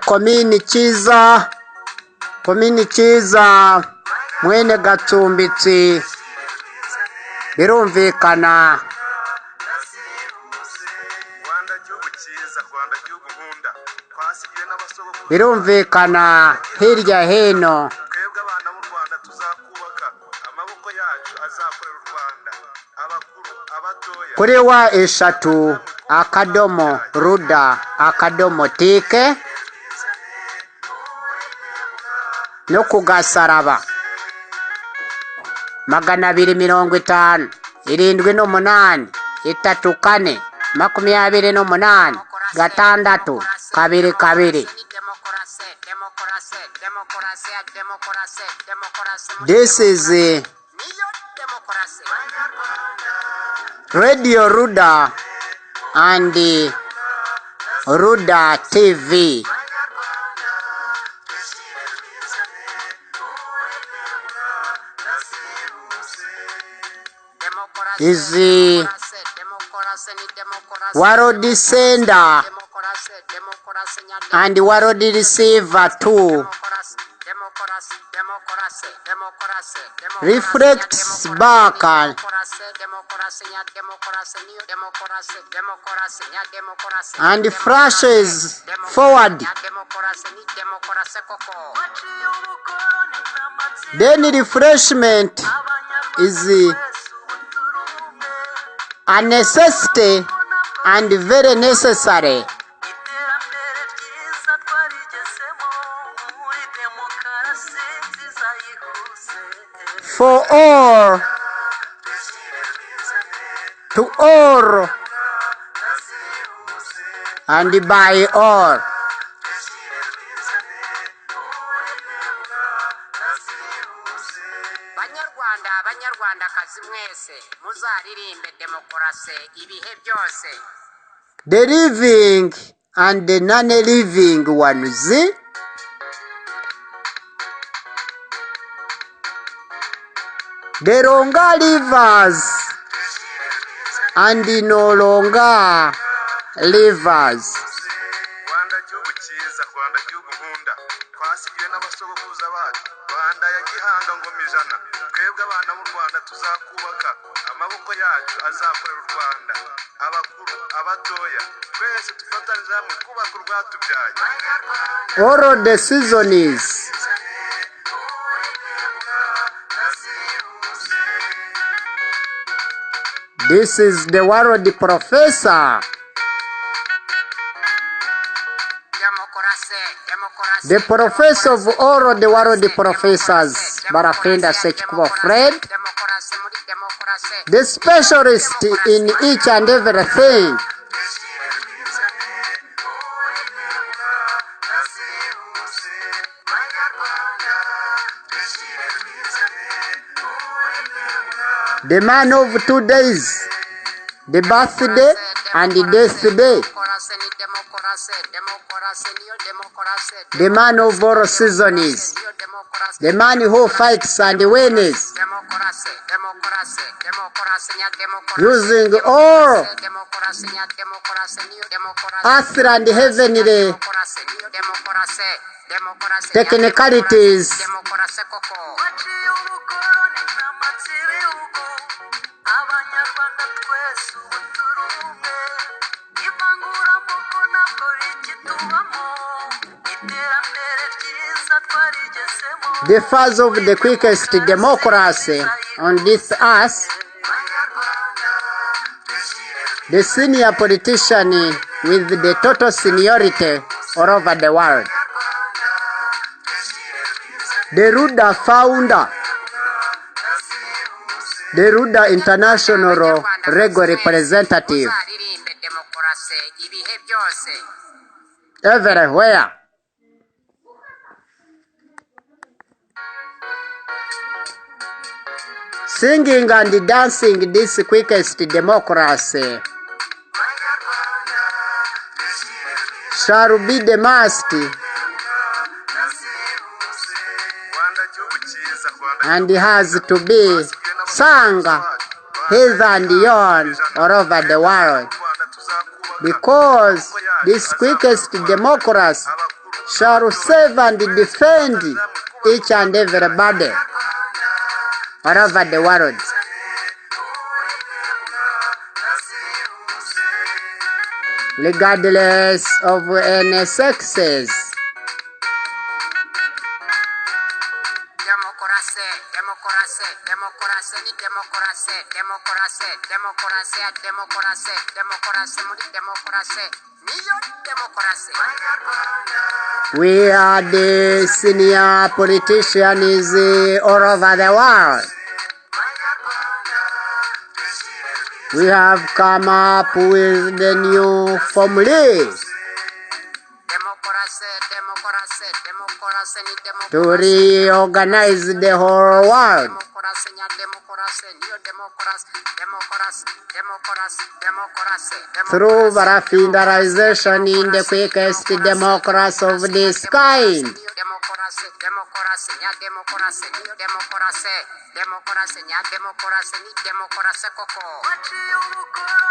komini cyiza mwene Gatsumbitsi birumvikana hirya hino kuri wa eshatu akadomo ruda akadomo tike no kugasaraba 250 78 34 28 gatandatu 22. This is Radio Ruda and Ruda TV. Is the World Sender and World Receiver too. Reflects back and flashes forward. Then refreshment is a necessity and very necessary for all, to all, and by all. The living and the non-living ones, the longer livers and the no longer livers. All of the seasons. This is the world professor. The professor of all of the world professors, Barafinda Sekikubo Fred. The specialist in each and everything. The man of 2 days, the birthday and the death day. The man of all seasons, the man who fights and wins, using all earth and heavenly technicalities. The first of the quickest democracy on this earth, the senior politician with the total seniority all over the world, the RWANDA founder, the RWANDA international legal representative, everywhere. Singing and dancing this quickest democracy shall be the must and has to be sung hither and yon all over the world, because this quickest democracy shall save and defend each and everybody all over the world. Regardless of any sexes. We are the senior politicians all over the world. We have come up with the new formulas to reorganize the whole world through barafindarization in the quickest democracy of this kind.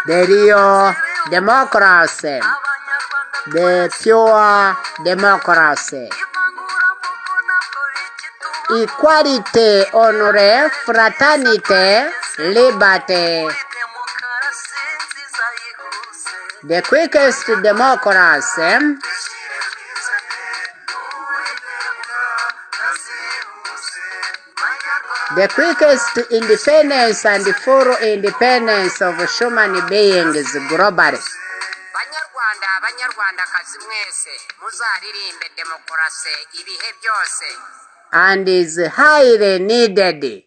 The real democracy, the pure democracy. Equality, honor, fraternity, liberty. The quickest democracy. The quickest independence and full independence of human beings globally. And is highly needed.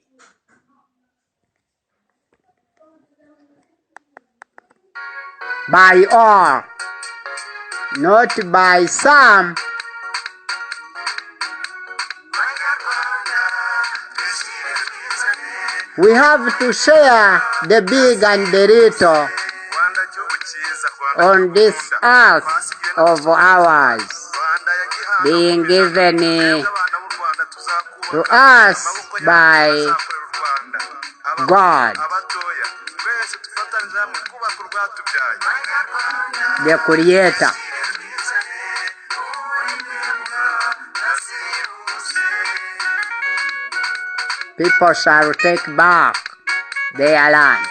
By all, not by some. We have to share the big and the little on this earth of ours, being given to us by God, the Creator. People shall take back their land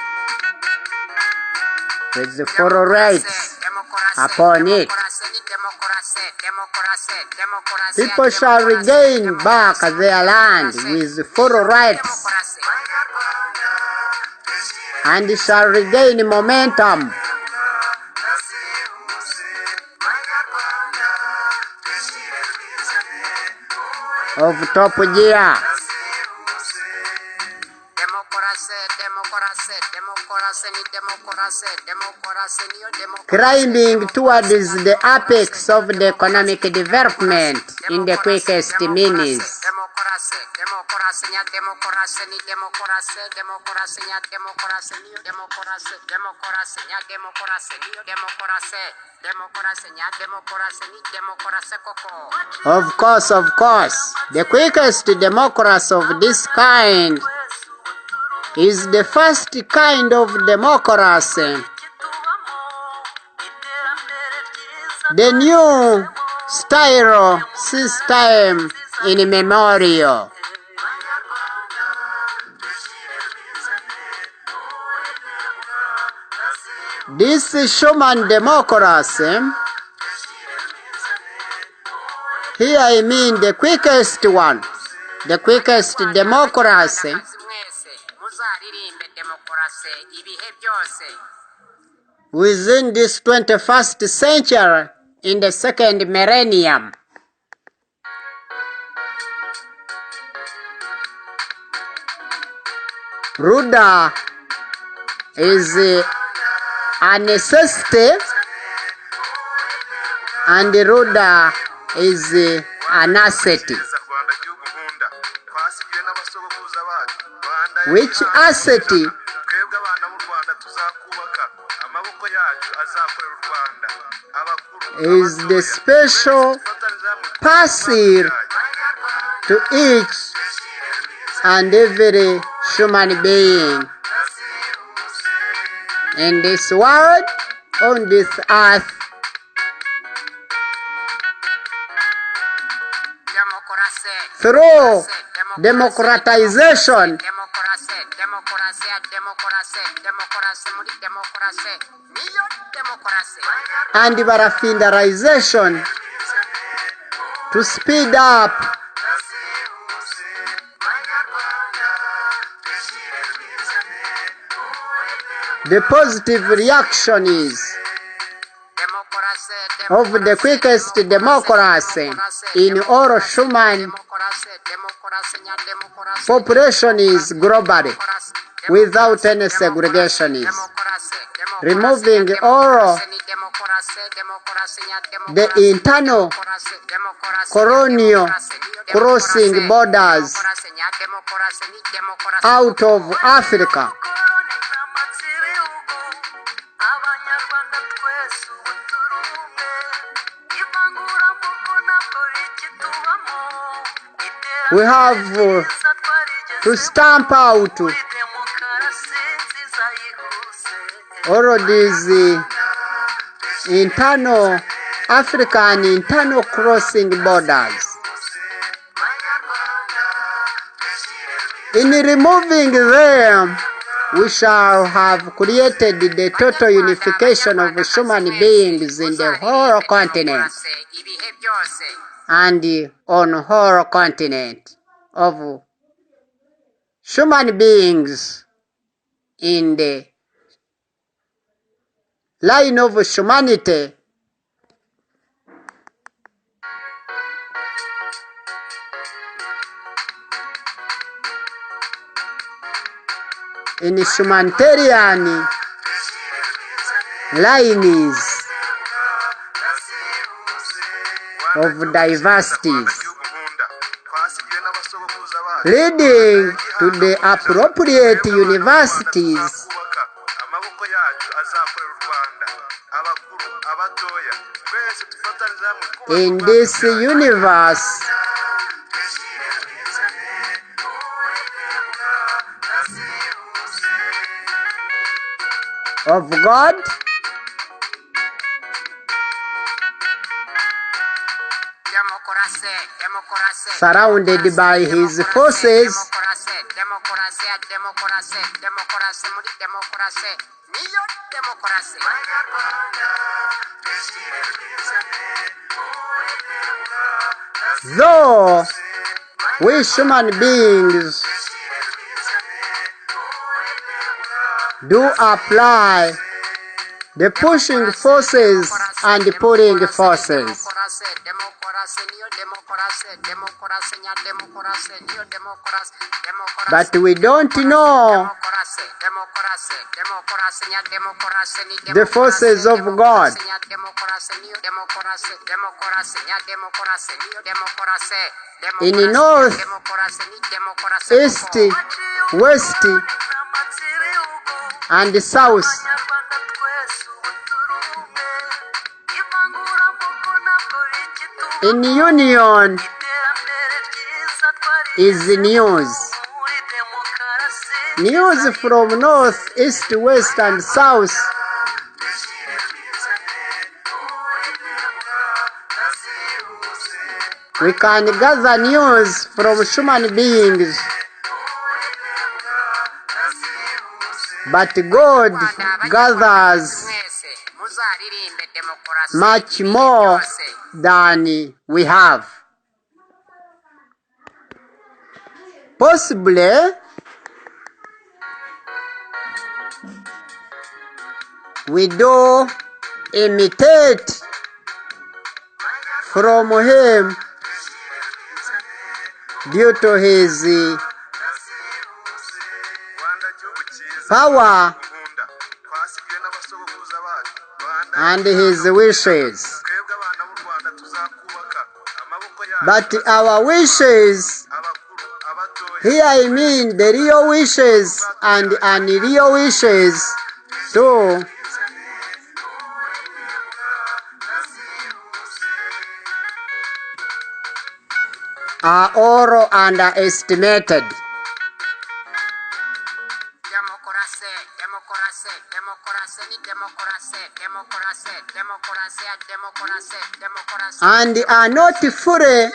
with the full rights upon it. People shall regain back their land with full rights and shall regain momentum of top gear. Climbing towards the apex of the economic development in the quickest means. Of course, the quickest democracy of this kind is the first kind of democracy. The new style system in memorial. This human democracy, here I mean the quickest one, the quickest democracy, within this 21st century, in the second millennium. R2UDA is a necessity and R2UDA is a necessity. Which asset is the special parcel to each and every human being in this world, on this earth, through democratization and barafindarization to speed up the positive reaction is of the quickest democracy in all human population is globally without any segregation, removing all the internal colonial crossing borders out of Africa. We have to stamp out all of these internal African internal crossing borders. In removing them, we shall have created the total unification of human beings in the whole continent and on whole continent of human beings in the line of humanity in humanitarian lines of diversities, leading to the appropriate universities in this universe of God, surrounded by his forces, though we human beings do apply the pushing forces and the pulling forces, but we don't know the forces of God. In north, east, west, and south, in union is news. News from north, east, west, and south we can gather news from human beings, but God gathers much more than we have. Possibly, we do imitate from him due to his power and his wishes. But our wishes, here I mean the real wishes and unreal wishes too, are all underestimated. And are not fully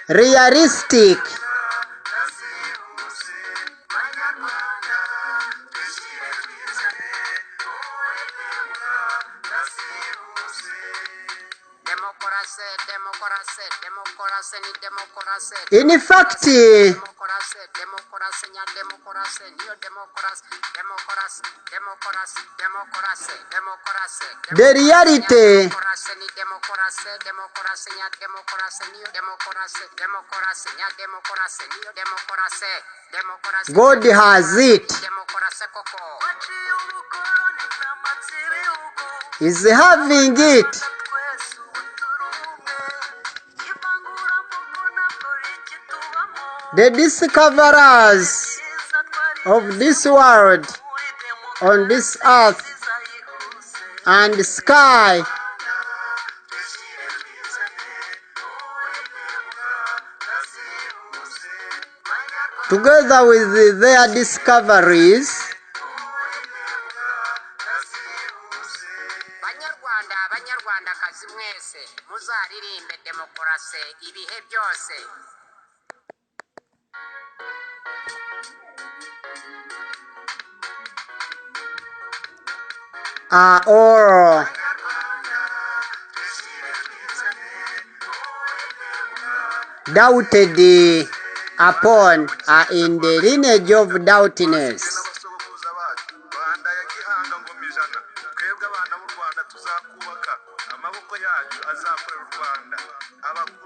realistic, in fact, the reality God has it is having it. The discoverers of this world on this earth and sky together with their discoveries Banyarwandakazi mwese muzaririmbe demokarasi ibihe byose. Are all doubted upon, are in the lineage of doubtiness.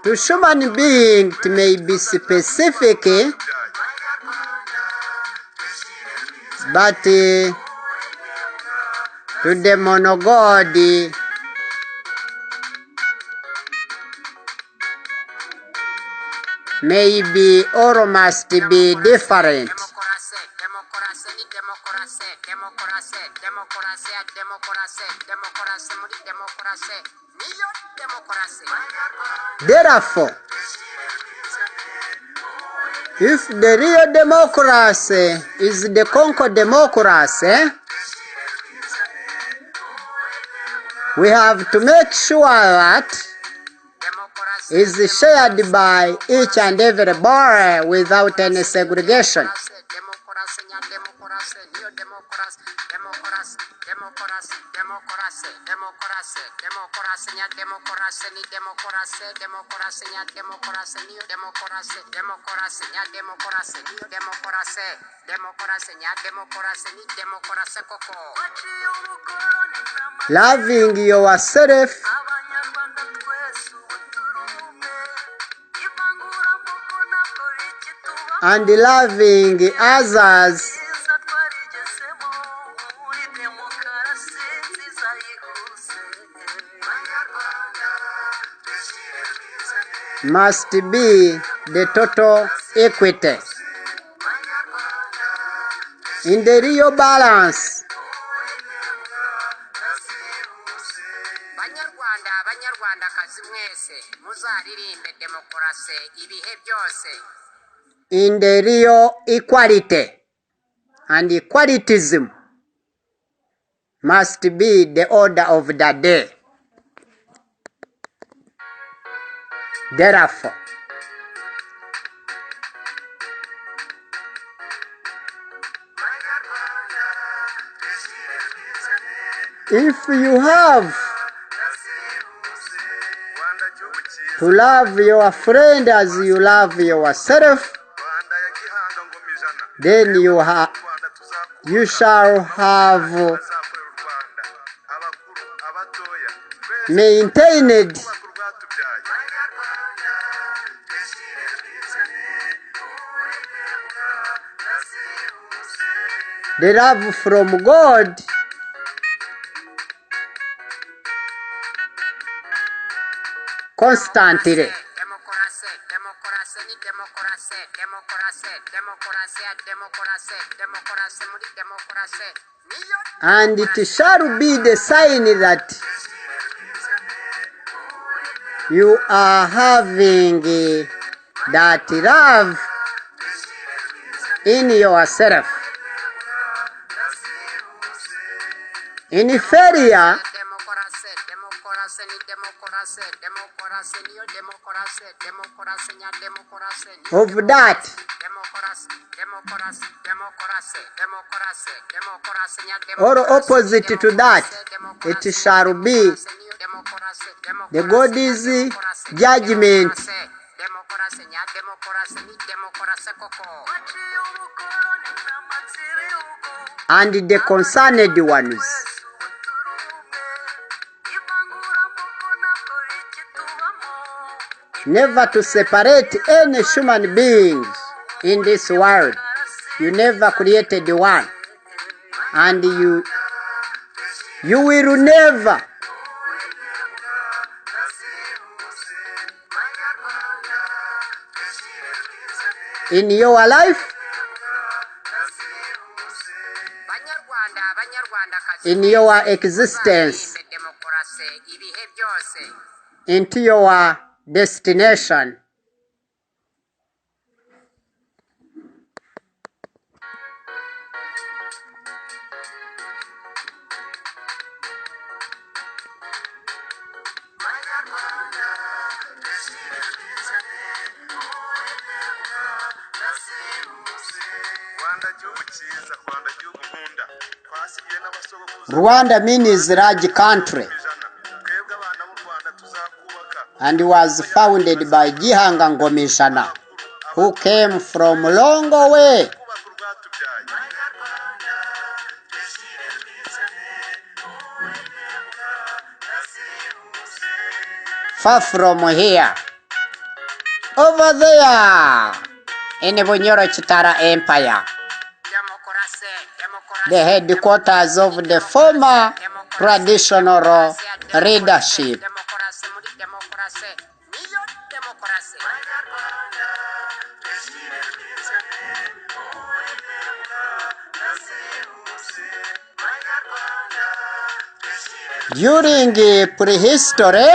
To human beings it may be specific, but to the monogod maybe all must be different. Therefore, if the real democracy is the conquered democracy, we have to make sure that is shared by each and every body without any segregation. Loving yourself and loving others must be the total equity. In the real balance, in the real equality, and equalitism must be the order of the day. Therefore, if you have to love your friend as you love yourself, then you shall have maintained the love from God constantly. And it shall be the sign that you are having that love in yourself. In failure, Of that, or opposite to that, it shall be the God's judgment and the concerned ones. Never to separate any human beings in this world. You never created one, and you will never in your life, in your existence, into your destination. Rwanda means large country and was founded by Gihanga, who came from long way. Far from here. Over there in Bunyoro Chitara Empire, the headquarters of the former traditional leadership. During prehistory,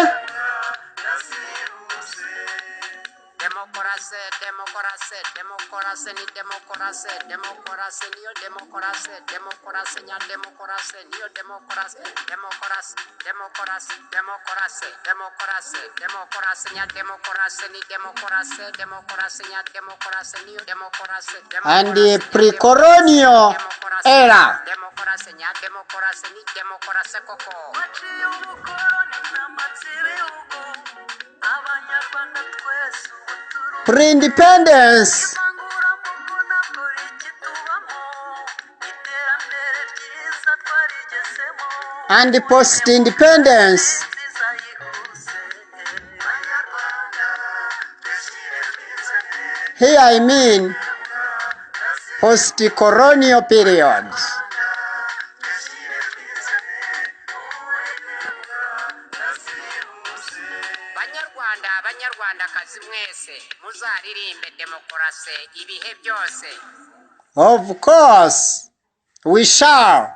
and the pre-colonial era, pre-independence, and post-independence. Here I mean post-colonial periods. Of course, we shall.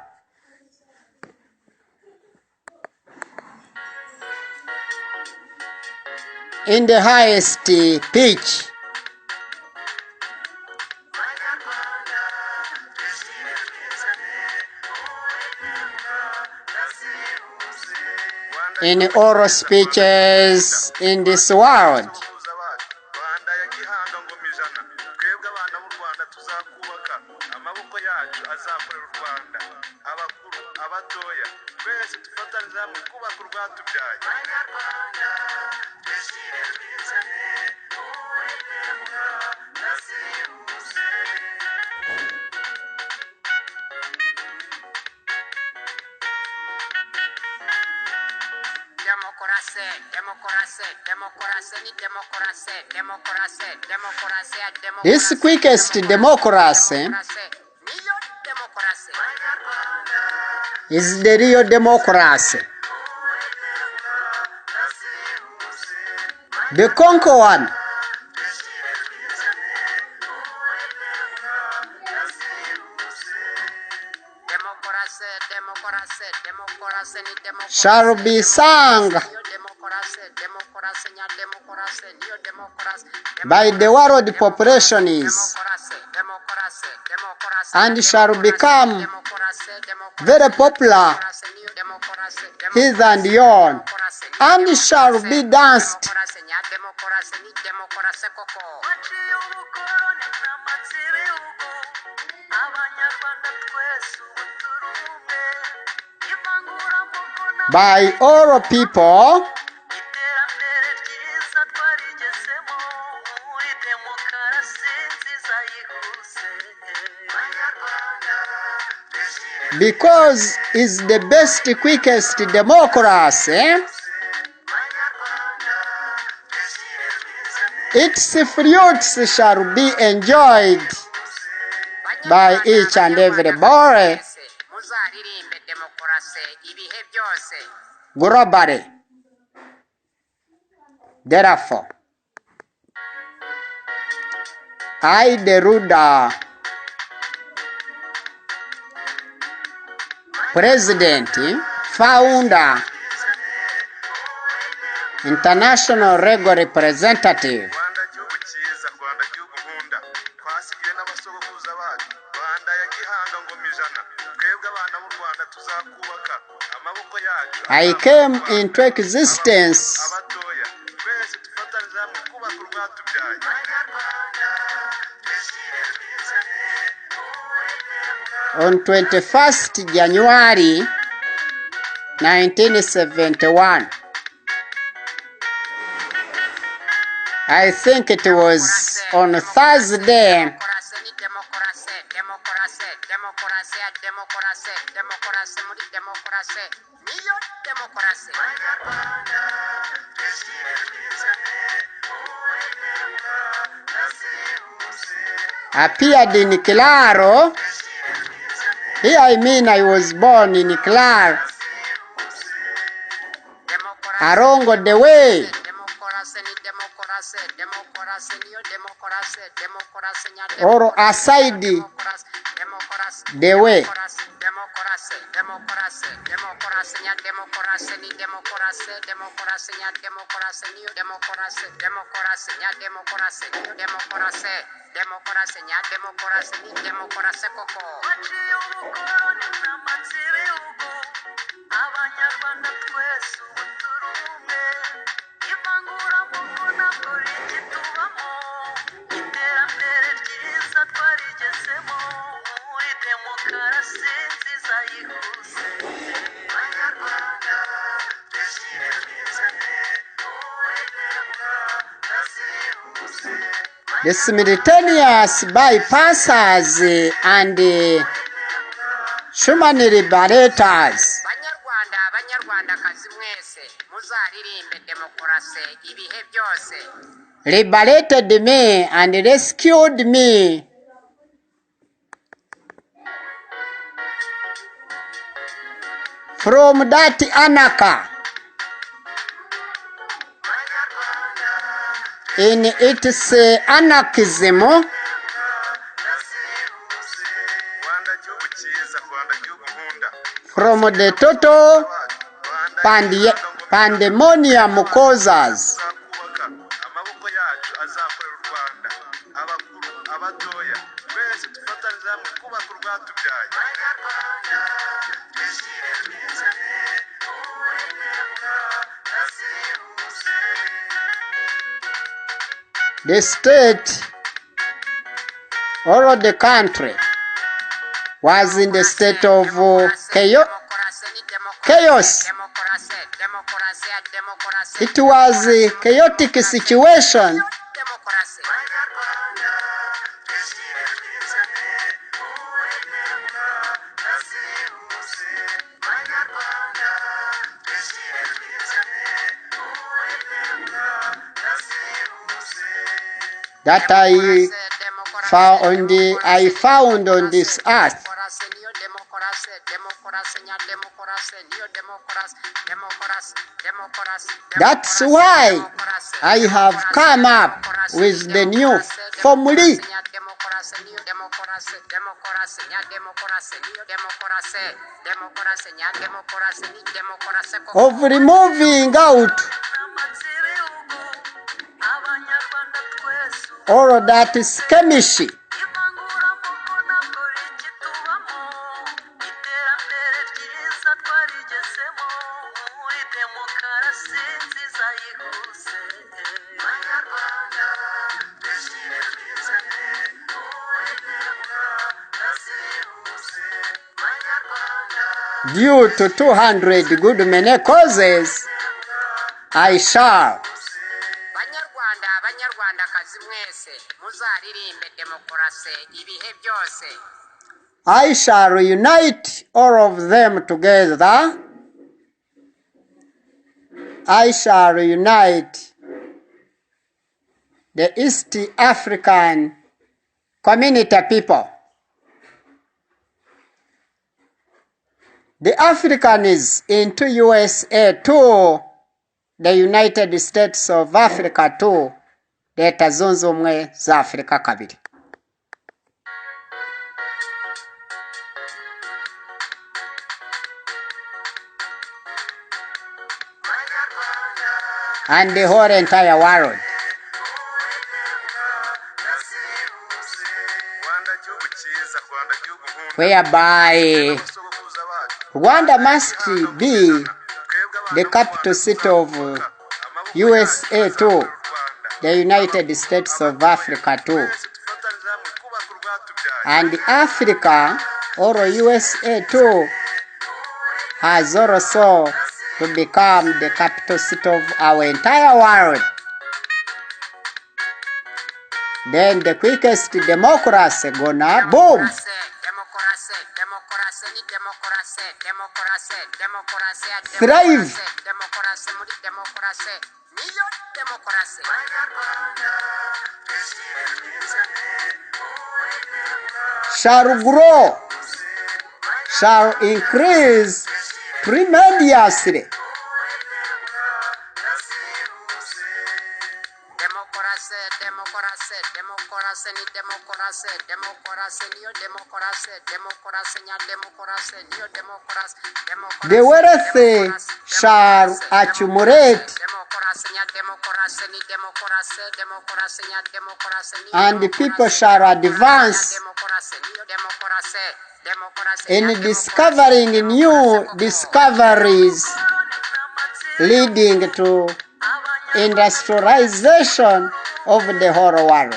In the highest pitch. In oral speeches in this world. This quickest democracy is the real democracy. The conquer one. Shall be sung by the world population is, and shall become very popular hither and yon, and shall be danced by all people because it's the best, quickest democracy. Its fruits shall be enjoyed by each and everybody globally. Therefore, I, the RWANDA President, Founder, International Legal Representative, I came into existence on 21st January 1971. I think it was on Thursday. Appeared in Claro. Here I mean I was born in Claro. Along the way, or aside the way, the simultaneous bypassers and human liberators liberated me and rescued me from that anarchy in its anarchism, from the total pandemonium causes. The state or the country was in the state of chaos. It was a chaotic situation. That I found on this earth. That's why I have come up with the new formula of removing out all that skirmish. Due to 200 good many causes, I shall. I shall unite all of them together. I shall unite the East African community people. The Africans into USA too, the United States of Africa too, Leta Zunze Ubumwe za Afrika kabiri. And the whole entire world. Whereby Rwanda must be the capital city of USA too, the United States of Africa too. And Africa, or USA too, has also to become the capital city of our entire world. Then the quickest democracy gonna boom. Thrive. Shall grow, shall increase tremendously. The wealthy shall accumulate, and the people shall advance in discovering new discoveries leading to industrialization of the whole world.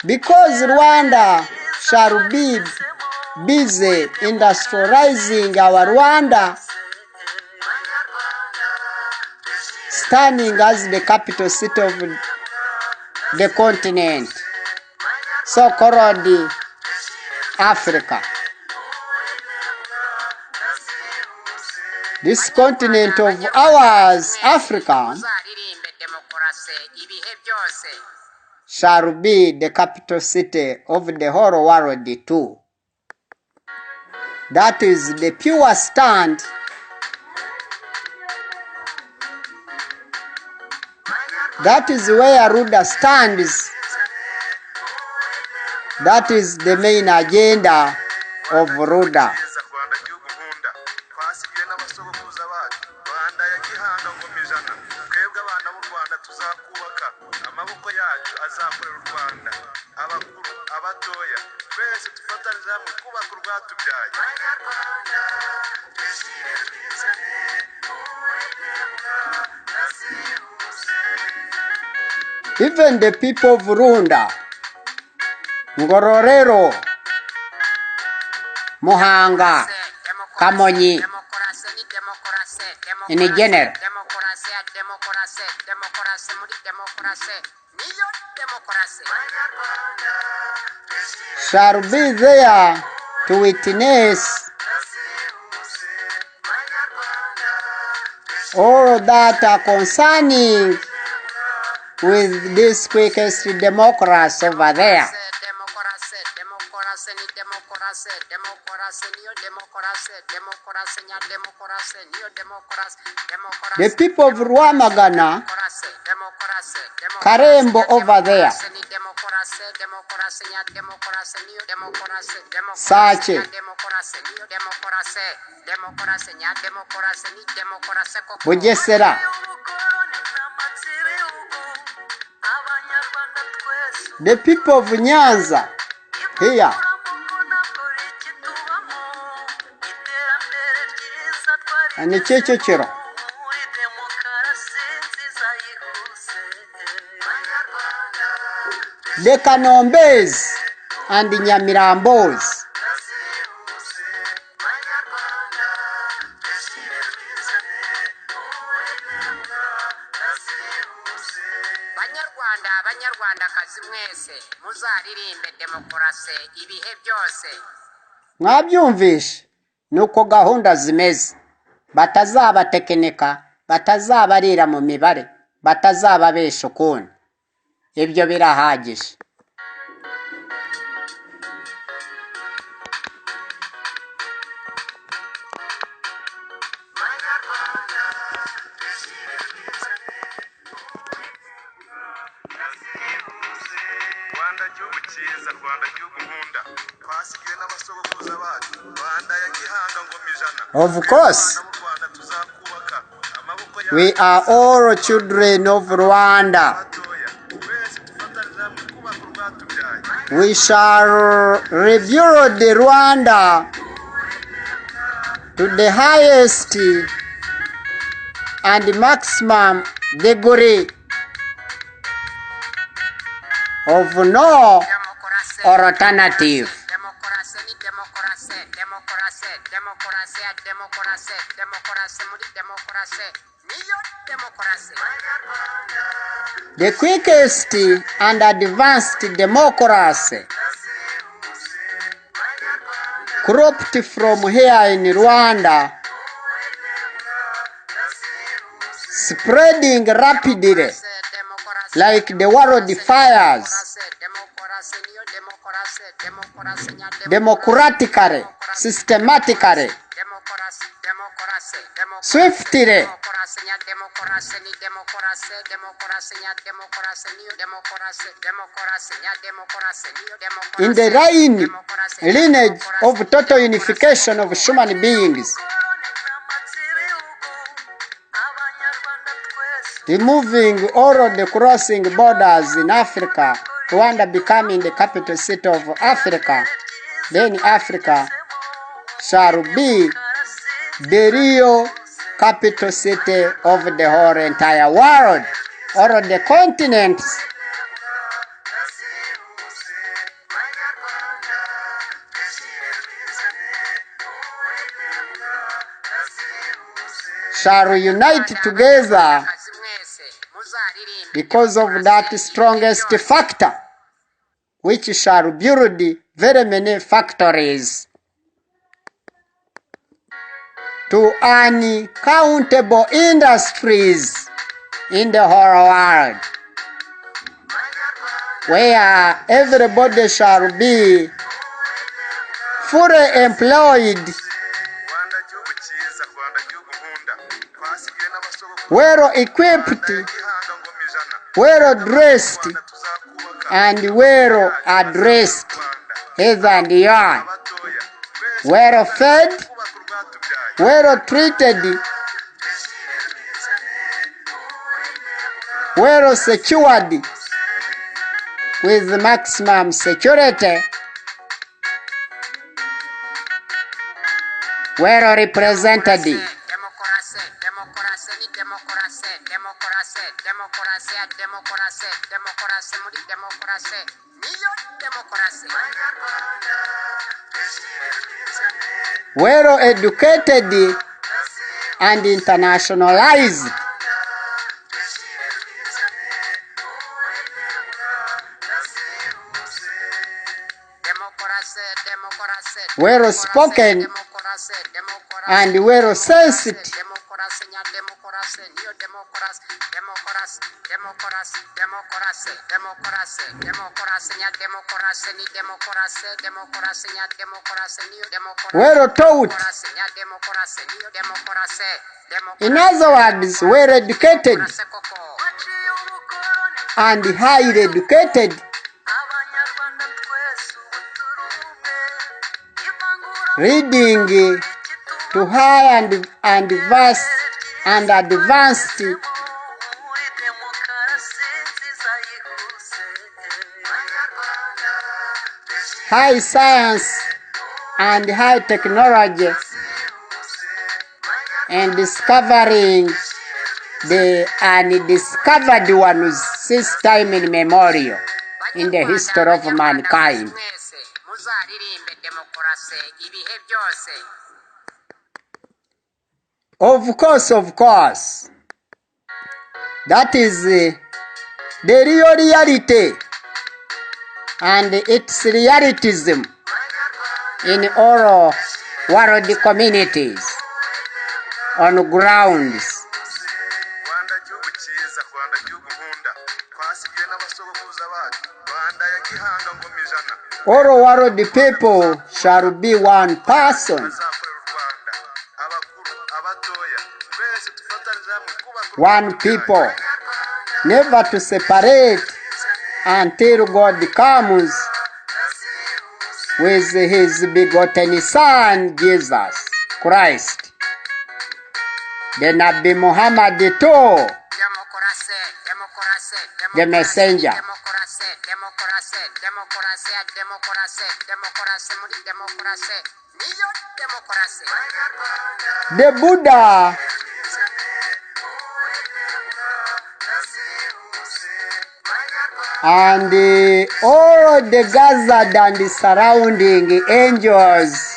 Because Rwanda shall be busy industrializing our Rwanda, standing as the capital city of the continent, so-called Africa. This continent of ours, Africa, shall be the capital city of the whole world too. That is the pure stand. That is where R2UDA stands. That is the main agenda of R2UDA. Even the people of Rwanda, Ngororero, Muhanga, Kamonyi, in general, shall be there to witness all that are concerning with this quickest democracy over there. The people of Rwamagana, Karembo over there, Sache, Bugesera, The people of Nyanza here. Aneccessity. The Kanombes and the Nyamirambos. Banyarwanda kazi mwese muzaririmbe demokarasi ibihe byose. Mwabyumvishe nuko gahunda zimeze. Batazabatekinika, batazabarira mu mibare, batazababesha ukundi. Ibyo birahagije. Rwanda gihugu cyiza, Rwanda gihugu nkunda, twasigiwe n'abasogokuruza bacu, Rwanda ya gihanga ngoma ijana. Of course, we are all children of Rwanda. We shall rebuild Rwanda to the highest and maximum degree of no alternative. The quickest and advanced democracy cropped from here in Rwanda, spreading rapidly like the world fires, democratically, systematically, swiftly, in the lineage of total unification of human beings, removing all of the crossing borders in Africa, Rwanda becoming the capital city of Africa. Then Africa shall be the real capital city of the whole entire world, all of the continents. Shall unite together because of that strongest factor, which shall build very many factories to uncountable industries in the whole world, where everybody shall be fully employed, well equipped, well dressed, and well addressed, hither and yon, well fed, well treated, well secured with maximum security, well represented. Well educated and internationalized. Well spoken and well sensed. Well taught. In other words, well educated and highly educated. Reading to high and vast and advanced high science and high technology and discovering the undiscovered ones since time immemorial in the history of mankind. Of course, that is the real reality and its realitism in all world communities on grounds. Rwanda gihugu cyiza, Rwanda gihugu nkunda, twasigiwe n'abasogokuruza bacu, Rwanda ya gihanga ngoma ijana. All world people shall be one person, one people, never to separate until God comes with his begotten Son, Jesus Christ. The Nabi Muhammad too, the messenger. The Buddha and all the gathered and the surrounding angels.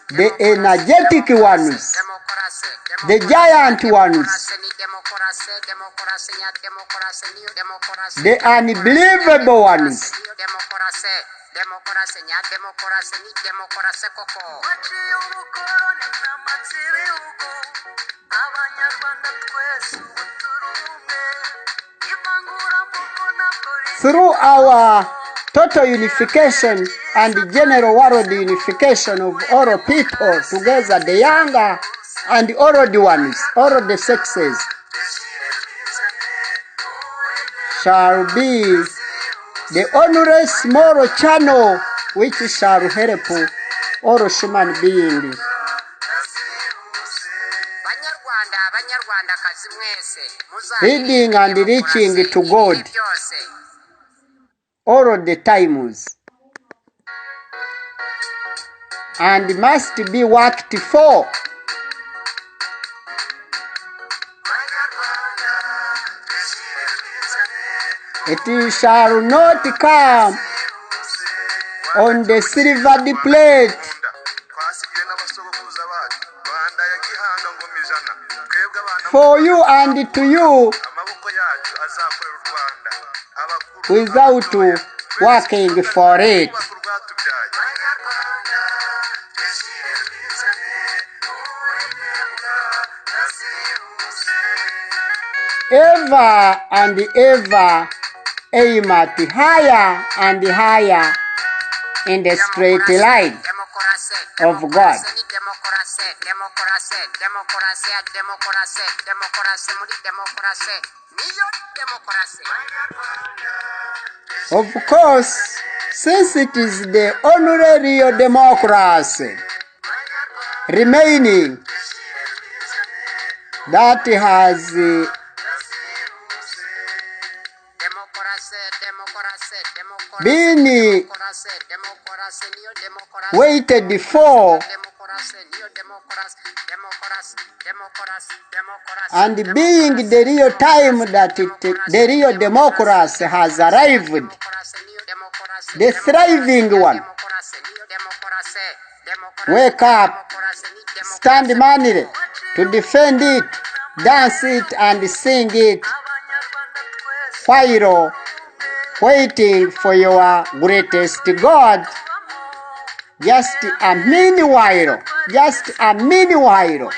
The energetic ones, the giant ones, the unbelievable ones. Through our total unification and general world unification of all people together, the younger and the old ones, all the sexes, shall be the only small channel which shall help all human beings. Leading and reaching to God all the times, and must be worked for. It shall not come on the silvered plate. For you and to you, without working for it. Ever and ever aim at higher and higher in the straight line of God. Of course, since it is the only real democracy remaining that has been waited for and being the real time that the real democracy has arrived, the thriving one. Wake up, stand manly to defend it, dance it and sing it while waiting for your greatest God. Just a meanwhile, just a meanwhile.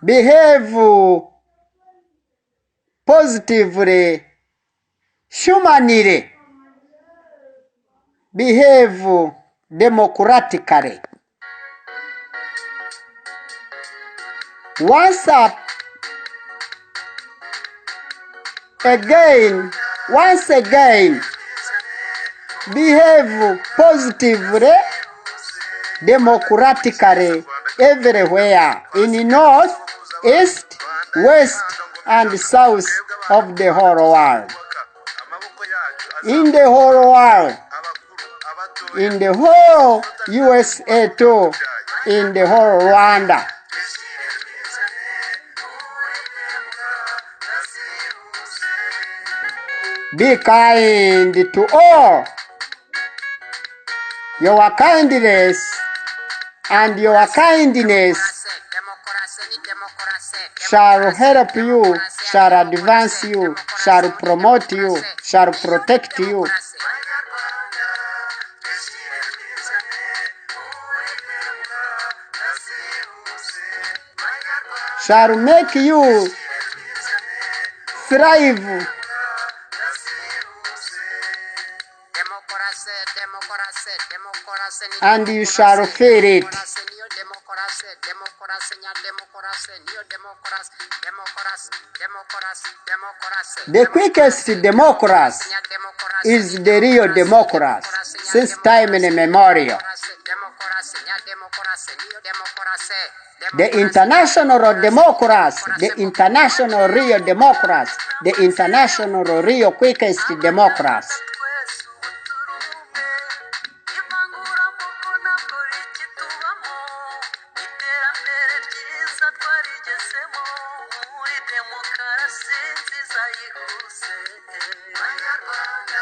Behave positively humanly behave democratically. Once again, behave positively, democratically everywhere in north, east, west, and south of the whole world. In the whole world, in the whole USA too, in the whole Rwanda. Be kind to all. Your kindness and your kindness shall help you, shall advance you, shall promote you, shall protect you. Shall make you thrive. And you shall feel it. The quickest democracy is the real democracy since time immemorial. The international democracy, the international real democracy, the international real quickest democracy.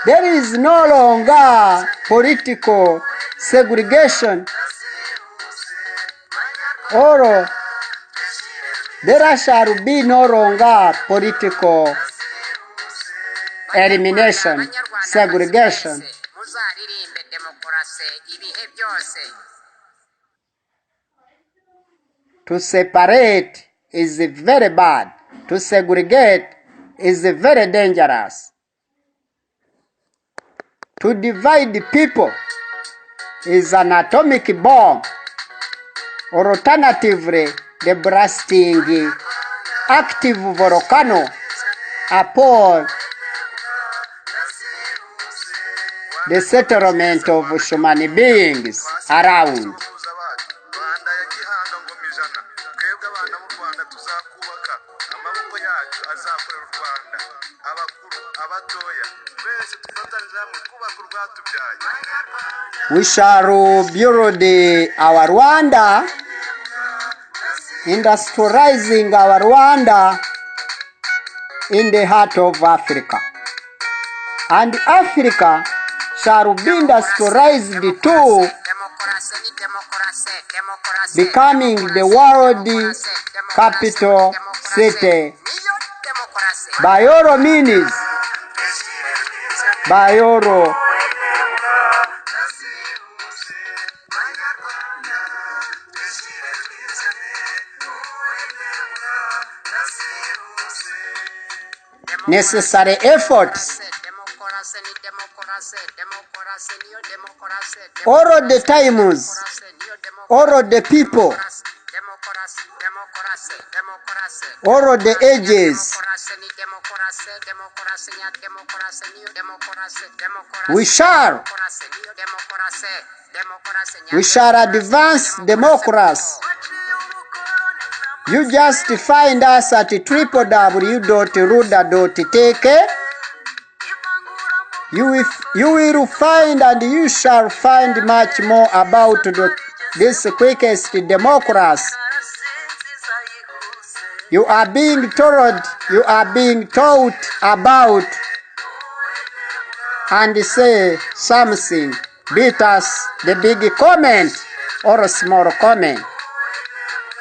There is no longer political segregation, or there shall be no longer political elimination, segregation. To separate is very bad. To segregate is very dangerous. To divide people is an atomic bomb, or alternatively, the bursting active volcano upon the settlement of human beings around. We shall build our Rwanda, industrializing our Rwanda in the heart of Africa. And Africa shall be industrialized too, becoming the world capital city by all means, by all. Necessary efforts. All of the times, all of the people, all of the ages, we shall advance democracy. You just find us at www.R2UDA.tk. You will find and you shall find much more about this quickest democracy. You are being told, you are being taught about, and say something. Beat us the big comment or a small comment.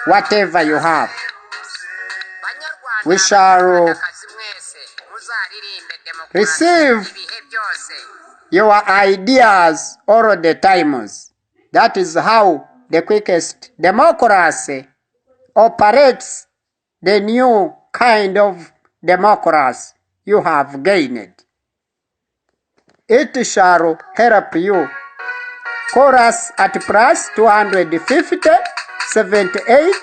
Whatever you have, we shall receive your ideas all the times. That is how the quickest democracy operates, the new kind of democracy you have gained. it shall help you. Call us at plus 250 78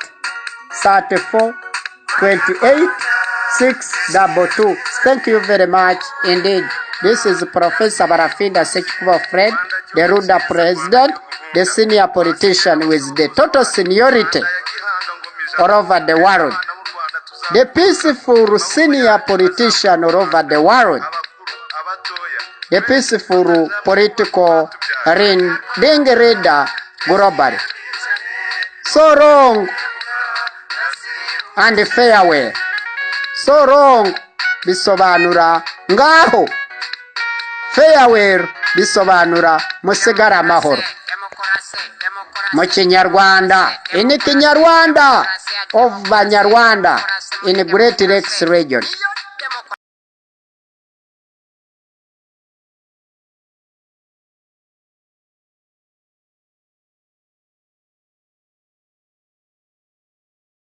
34 28 622. Thank you very much indeed. This is Professor Barafinda Sekikubo Fred, the RWANDA president, the senior politician with the total seniority all over the world. The peaceful senior politician all over the world. The peaceful political leader globally. So long and farewell. So long bisobanura ngaho. Farewell bisobanura musigara amahoro. Mu Kinyarwanda, in Kinyarwanda of Banyarwanda in Great Lakes region.